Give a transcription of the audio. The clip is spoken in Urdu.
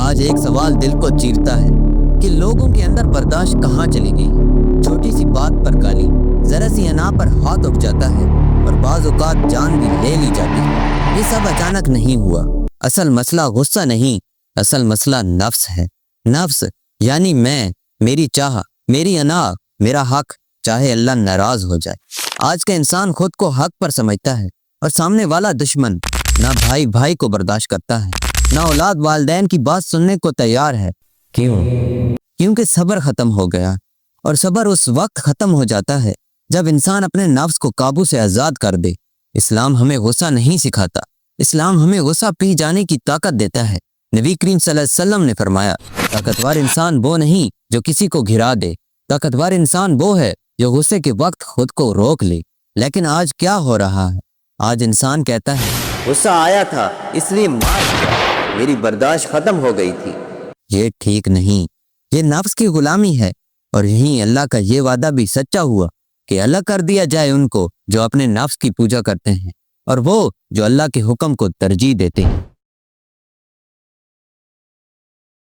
آج ایک سوال دل کو چیرتا ہے کہ لوگوں کے اندر برداشت کہاں چلی گئی۔ چھوٹی سی بات پر گالی، ذرا سی انا پر ہاتھ اٹھ جاتا ہے اور بعض اوقات جان بھی لے لی جاتی ہے۔ یہ سب اچانک نہیں ہوا۔ اصل مسئلہ غصہ نہیں، اصل مسئلہ نفس ہے۔ نفس یعنی میں، میری چاہ، میری انا، میرا حق، چاہے اللہ ناراض ہو جائے۔ آج کا انسان خود کو حق پر سمجھتا ہے اور سامنے والا دشمن۔ نہ بھائی بھائی کو برداشت کرتا ہے، نہ اولاد والدین کی بات سننے کو تیار ہے۔ کیوں؟ کیونکہ صبر ختم ہو گیا، اور صبر اس وقت ختم ہو جاتا ہے جب انسان اپنے نفس کو قابو سے آزاد کر دے۔ اسلام ہمیں غصہ نہیں سکھاتا، اسلام ہمیں غصہ پی جانے کی طاقت دیتا ہے۔ نبی کریم صلی اللہ علیہ وسلم نے فرمایا، طاقتور انسان وہ نہیں جو کسی کو گھرا دے، طاقتور انسان وہ ہے جو غصے کے وقت خود کو روک لے۔ لیکن آج کیا ہو رہا ہے؟ آج انسان کہتا ہے غصہ آیا تھا اس لیے مار دیا، میری برداشت ختم ہو گئی تھی۔ یہ ٹھیک نہیں، یہ نفس کی غلامی ہے، اور یہیں اللہ کا یہ وعدہ بھی سچا ہوا کہ الگ کر دیا جائے ان کو جو اپنے نفس کی پوجا کرتے ہیں، اور وہ جو اللہ کے حکم کو ترجیح دیتے ہیں۔